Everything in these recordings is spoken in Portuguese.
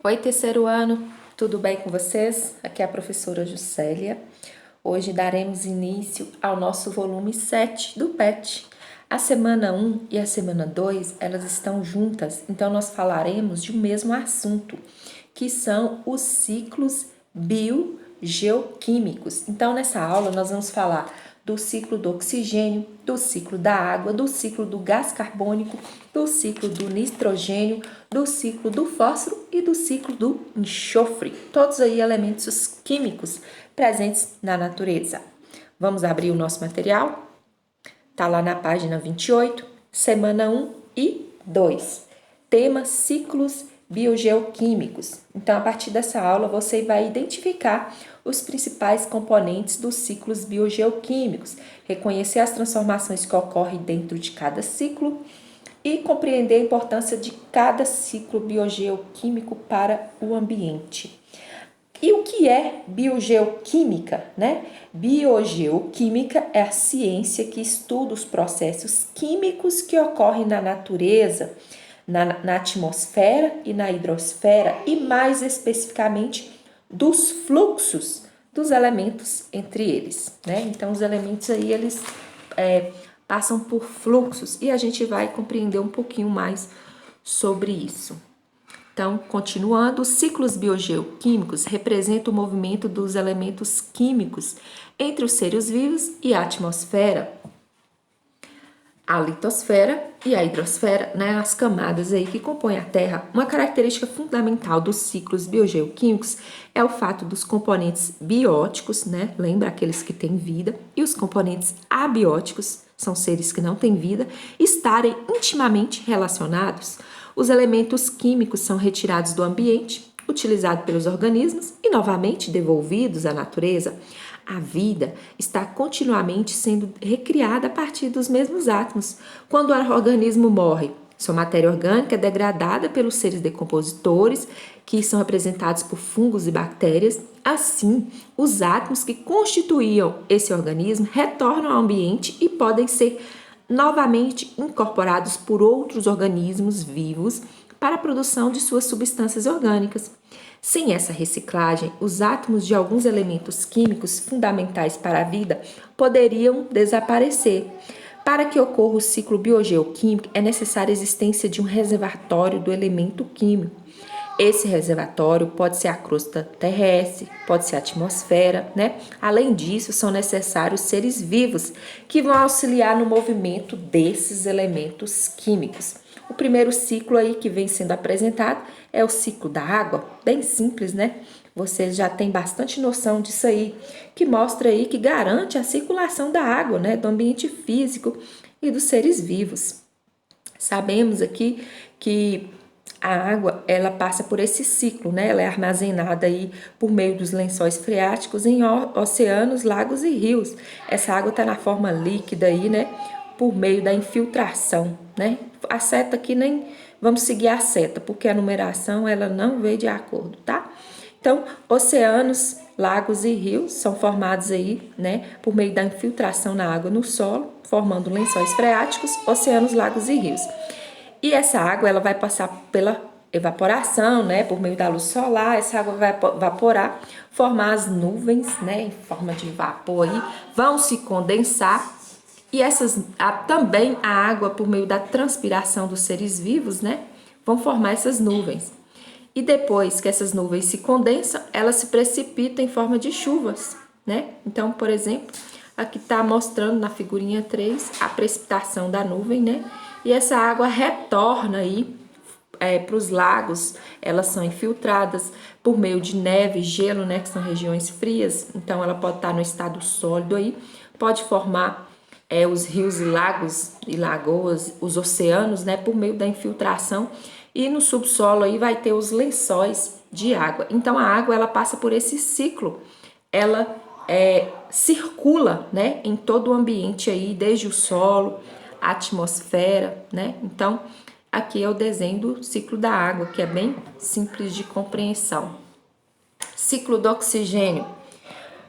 Oi, terceiro ano, tudo bem com vocês? Aqui é a professora Juscelia. Hoje daremos início ao nosso volume 7 do PET. A semana 1 e a semana 2, elas estão juntas, então nós falaremos de um mesmo assunto, que são os ciclos biogeoquímicos. Então, nessa aula, nós vamos falar do ciclo do oxigênio, do ciclo da água, do ciclo do gás carbônico, do ciclo do nitrogênio, do ciclo do fósforo e do ciclo do enxofre. Todos aí elementos químicos presentes na natureza. Vamos abrir o nosso material? Tá lá na página 28, semana 1 e 2. Tema ciclos biogeoquímicos. Então, a partir dessa aula, você vai identificar os principais componentes dos ciclos biogeoquímicos, reconhecer as transformações que ocorrem dentro de cada ciclo e compreender a importância de cada ciclo biogeoquímico para o ambiente. E o que é biogeoquímica, né? Biogeoquímica é a ciência que estuda os processos químicos que ocorrem na natureza, na atmosfera e na hidrosfera, e mais especificamente dos fluxos dos elementos entre eles, né? Então, os elementos aí, eles passam por fluxos e a gente vai compreender um pouquinho mais sobre isso. Então, continuando, os ciclos biogeoquímicos representam o movimento dos elementos químicos entre os seres vivos e a atmosfera, a litosfera e a hidrosfera, né, as camadas aí que compõem a Terra. Uma característica fundamental dos ciclos biogeoquímicos é o fato dos componentes bióticos, né, lembra aqueles que têm vida, e os componentes abióticos, são seres que não têm vida, estarem intimamente relacionados. Os elementos químicos são retirados do ambiente, utilizados pelos organismos e novamente devolvidos à natureza. A vida está continuamente sendo recriada a partir dos mesmos átomos. Quando o organismo morre, sua matéria orgânica é degradada pelos seres decompositores, que são representados por fungos e bactérias. Assim, os átomos que constituíam esse organismo retornam ao ambiente e podem ser novamente incorporados por outros organismos vivos para a produção de suas substâncias orgânicas. Sem essa reciclagem, os átomos de alguns elementos químicos fundamentais para a vida poderiam desaparecer. Para que ocorra o ciclo biogeoquímico, é necessária a existência de um reservatório do elemento químico. Esse reservatório pode ser a crosta terrestre, pode ser a atmosfera, né? Além disso, são necessários seres vivos que vão auxiliar no movimento desses elementos químicos. O primeiro ciclo aí que vem sendo apresentado é o ciclo da água, bem simples, né? Você já tem bastante noção disso aí, que mostra aí que garante a circulação da água, né? Do ambiente físico e dos seres vivos. Sabemos aqui que a água, ela passa por esse ciclo, né? Ela é armazenada aí por meio dos lençóis freáticos em oceanos, lagos e rios. Essa água está na forma líquida aí, né? Por meio da infiltração, né? A seta aqui nem vamos seguir a seta, porque a numeração ela não veio de acordo, tá? Então, oceanos, lagos e rios são formados aí, né? Por meio da infiltração na água no solo, formando lençóis freáticos, oceanos, lagos e rios. E essa água ela vai passar pela evaporação, né, por meio da luz solar. Essa água vai evaporar, formar as nuvens, né, em forma de vapor aí, vão se condensar. E também a água, por meio da transpiração dos seres vivos, né, vão formar essas nuvens. E depois que essas nuvens se condensam, elas se precipitam em forma de chuvas, né? Então, por exemplo, aqui está mostrando na figurinha 3 a precipitação da nuvem, né? E essa água retorna aí para os lagos, elas são infiltradas por meio de neve, gelo, né, que são regiões frias, então ela pode estar no estado sólido aí, pode formar os rios e lagos e lagoas, os oceanos, né, por meio da infiltração, e no subsolo aí vai ter os lençóis de água. Então a água ela passa por esse ciclo, ela circula, né, em todo o ambiente aí, desde o solo, a atmosfera, né? Então, aqui é o desenho do ciclo da água, que é bem simples de compreensão. Ciclo do oxigênio.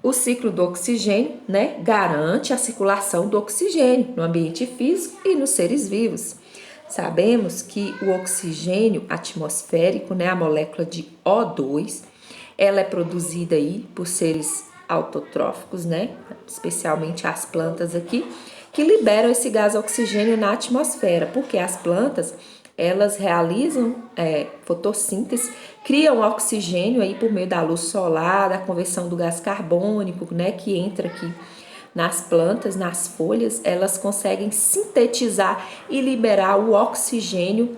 O ciclo do oxigênio, né, garante a circulação do oxigênio no ambiente físico e nos seres vivos. Sabemos que o oxigênio atmosférico, né, a molécula de O2, ela é produzida aí por seres autotróficos, né, especialmente as plantas aqui, que liberam esse gás oxigênio na atmosfera, porque as plantas, elas realizam fotossíntese, criam oxigênio aí por meio da luz solar, da conversão do gás carbônico, né, que entra aqui nas plantas, nas folhas, elas conseguem sintetizar e liberar o oxigênio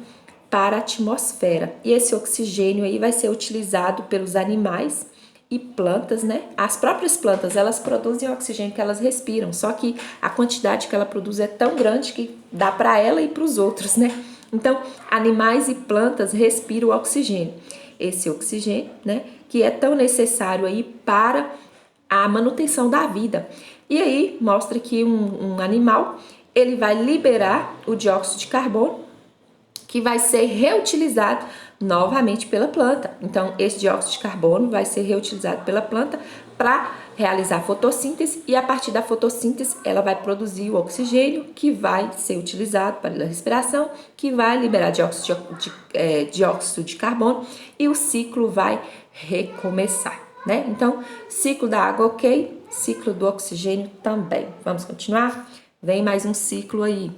para a atmosfera. E esse oxigênio aí vai ser utilizado pelos animais e plantas, né? As próprias plantas, elas produzem o oxigênio que elas respiram, só que a quantidade que ela produz é tão grande que dá para ela e para os outros, né? Então, animais e plantas respiram o oxigênio. Esse oxigênio, né, que é tão necessário aí para a manutenção da vida. E aí mostra que um animal, ele vai liberar o dióxido de carbono, que vai ser reutilizado novamente pela planta. Então, esse dióxido de carbono vai ser reutilizado pela planta para realizar a fotossíntese, e a partir da fotossíntese ela vai produzir o oxigênio, que vai ser utilizado para a respiração, que vai liberar dióxido de carbono, e o ciclo vai recomeçar, né? Então, ciclo da água, ok, ciclo do oxigênio também. Vamos continuar? Vem mais um ciclo aí,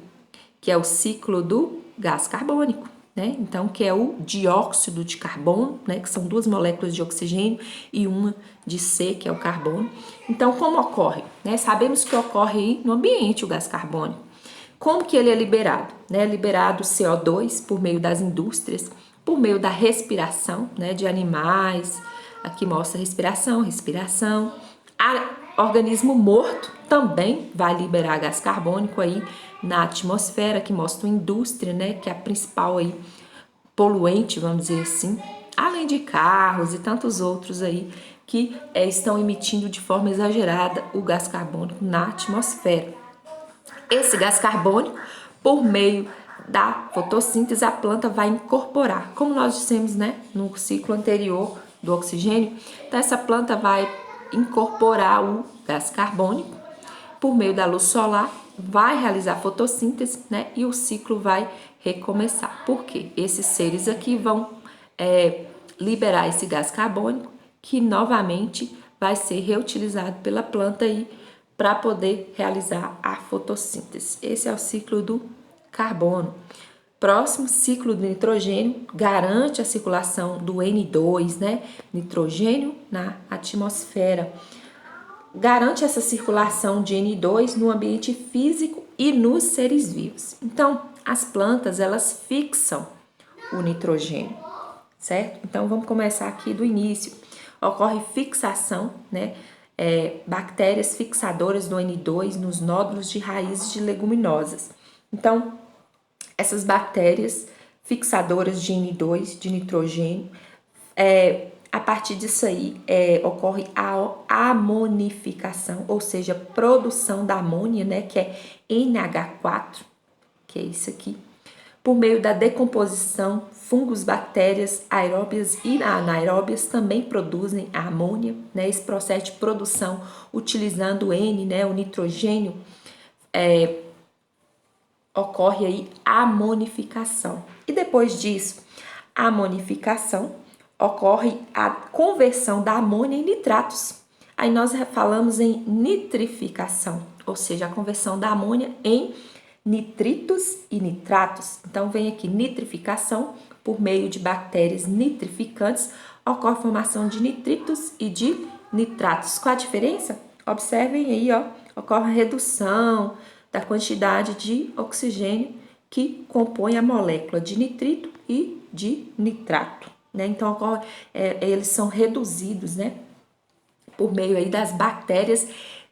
que é o ciclo do gás carbônico, né? Então, que é o dióxido de carbono, né? Que são duas moléculas de oxigênio e uma de C, que é o carbono. Então, como ocorre? Né? Sabemos que ocorre aí no ambiente o gás carbônico. Como que ele é liberado? Né? Liberado CO2 por meio das indústrias, por meio da respiração, né? De animais. Aqui mostra respiração. Organismo morto também vai liberar gás carbônico aí na atmosfera, que mostra a indústria, né, que é a principal aí poluente, vamos dizer assim, além de carros e tantos outros aí que estão emitindo de forma exagerada o gás carbônico na atmosfera. Esse gás carbônico, por meio da fotossíntese, a planta vai incorporar, como nós dissemos, né, no ciclo anterior do oxigênio. Então essa planta vai incorporar o gás carbônico por meio da luz solar, vai realizar fotossíntese, né? E o ciclo vai recomeçar. Por quê? Esses seres aqui vão liberar esse gás carbônico, que novamente vai ser reutilizado pela planta aí para poder realizar a fotossíntese. Esse é o ciclo do carbono. Próximo, ciclo do nitrogênio, garante a circulação do N2, né? Nitrogênio na atmosfera. Garante essa circulação de N2 no ambiente físico e nos seres vivos. Então, as plantas, elas fixam o nitrogênio, certo? Então, vamos começar aqui do início. Ocorre fixação, né? Bactérias fixadoras do N2 nos nódulos de raízes de leguminosas. Então, essas bactérias fixadoras de N2, de nitrogênio, a partir disso aí ocorre a amonificação, ou seja, produção da amônia, né, que é NH4, que é isso aqui, por meio da decomposição. Fungos, bactérias aeróbias e anaeróbias também produzem a amônia, né? Esse processo de produção utilizando o N, né, o nitrogênio, ocorre aí a amonificação. E depois disso, a amonificação, ocorre a conversão da amônia em nitratos. Aí nós falamos em nitrificação, ou seja, a conversão da amônia em nitritos e nitratos. Então vem aqui nitrificação por meio de bactérias nitrificantes, ocorre a formação de nitritos e de nitratos. Qual a diferença? Observem aí, ó, ocorre a redução da quantidade de oxigênio que compõe a molécula de nitrito e de nitrato, né? Então, eles são reduzidos, né, por meio aí das bactérias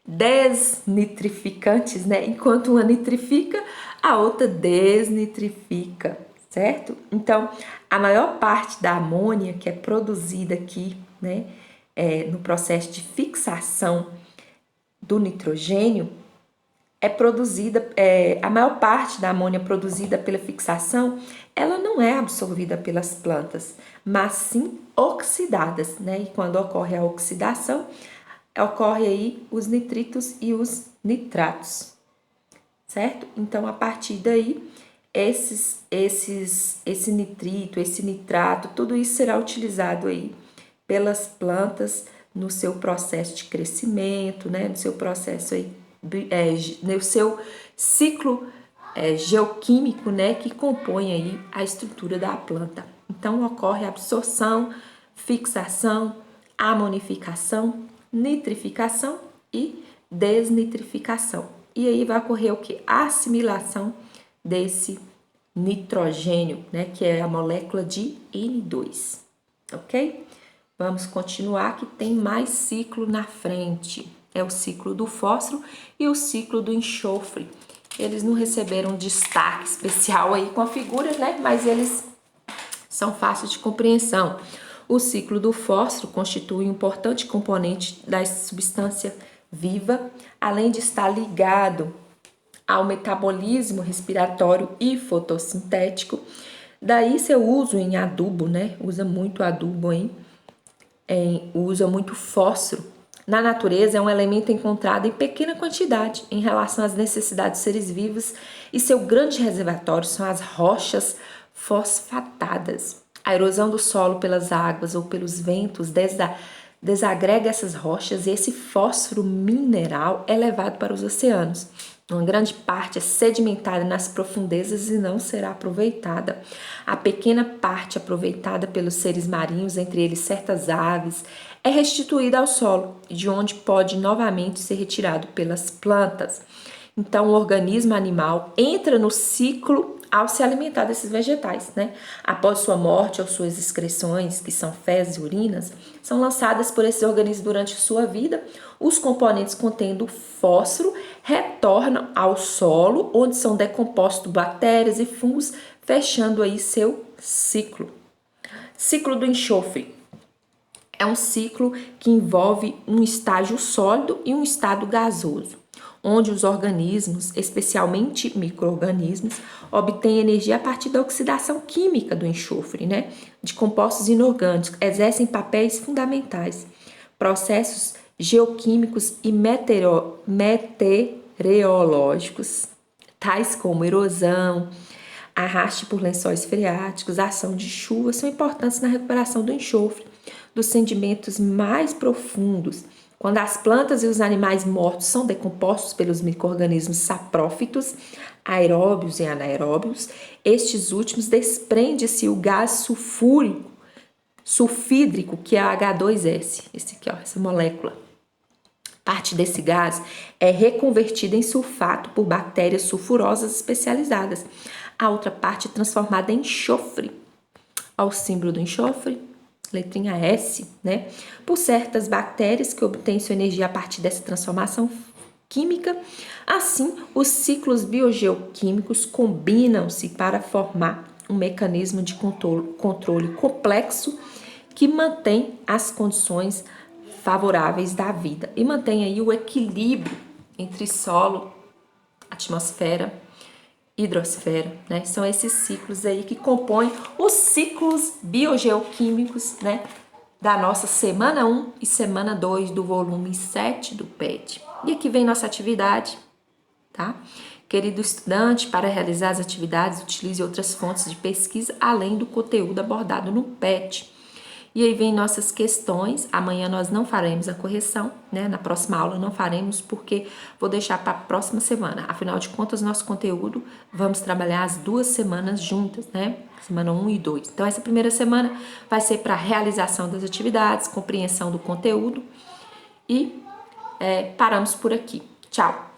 desnitrificantes, né? Enquanto uma nitrifica, a outra desnitrifica, certo? Então, a maior parte da amônia que é produzida aqui, né, no processo de fixação do nitrogênio, é produzida, a maior parte da amônia produzida pela fixação, ela não é absorvida pelas plantas, mas sim oxidadas, né? E quando ocorre a oxidação, ocorre aí os nitritos e os nitratos, certo? Então, a partir daí, esse nitrito, esse nitrato, tudo isso será utilizado aí pelas plantas no seu processo de crescimento, né? No seu processo aí, no seu ciclo geoquímico, né? Que compõe aí a estrutura da planta. Então, ocorre absorção, fixação, amonificação, nitrificação e desnitrificação. E aí vai ocorrer o que? A assimilação desse nitrogênio, né? Que é a molécula de N2, ok? Vamos continuar que tem mais ciclo na frente. É o ciclo do fósforo e o ciclo do enxofre. Eles não receberam destaque especial aí com a figura, né? Mas eles são fáceis de compreensão. O ciclo do fósforo constitui um importante componente da substância viva, além de estar ligado ao metabolismo respiratório e fotossintético. Daí seu uso em adubo, né? Usa muito adubo, usa muito fósforo. Na natureza é um elemento encontrado em pequena quantidade em relação às necessidades dos seres vivos e seu grande reservatório são as rochas fosfatadas. A erosão do solo pelas águas ou pelos ventos desagrega essas rochas e esse fósforo mineral é levado para os oceanos. Uma grande parte é sedimentada nas profundezas e não será aproveitada. A pequena parte aproveitada pelos seres marinhos, entre eles certas aves, é restituída ao solo, de onde pode novamente ser retirado pelas plantas. Então, o organismo animal entra no ciclo ao se alimentar desses vegetais, né? Após sua morte ou suas excreções, que são fezes e urinas, são lançadas por esses organismos durante sua vida. Os componentes contendo fósforo retornam ao solo, onde são decompostos bactérias e fungos, fechando aí seu ciclo. Ciclo do enxofre. É um ciclo que envolve um estágio sólido e um estado gasoso, onde os organismos, especialmente micro-organismos, obtêm energia a partir da oxidação química do enxofre, né? De compostos inorgânicos, exercem papéis fundamentais. Processos geoquímicos e meteorológicos, tais como erosão, arraste por lençóis freáticos, ação de chuva, são importantes na recuperação do enxofre, dos sedimentos mais profundos. Quando as plantas e os animais mortos são decompostos pelos micro-organismos saprófitos, aeróbios e anaeróbios, estes últimos desprende-se o gás sulfídrico, que é a H2S, essa molécula. Parte desse gás é reconvertida em sulfato por bactérias sulfurosas especializadas. A outra parte é transformada em enxofre. Olha o símbolo do enxofre, letrinha S, né? Por certas bactérias que obtêm sua energia a partir dessa transformação química. Assim, os ciclos biogeoquímicos combinam-se para formar um mecanismo de controle complexo que mantém as condições favoráveis da vida e mantém aí o equilíbrio entre solo, atmosfera, hidrosfera, né? São esses ciclos aí que compõem os ciclos biogeoquímicos, né? Da nossa semana 1 e semana 2 do volume 7 do PET. E aqui vem nossa atividade, tá? Querido estudante, para realizar as atividades, utilize outras fontes de pesquisa além do conteúdo abordado no PET. E aí vem nossas questões. Amanhã nós não faremos a correção, né? Na próxima aula não faremos porque vou deixar para a próxima semana. Afinal de contas, nosso conteúdo vamos trabalhar as 2 semanas juntas, né? Semana 1 e 2. Então, essa primeira semana vai ser para realização das atividades, compreensão do conteúdo e paramos por aqui. Tchau!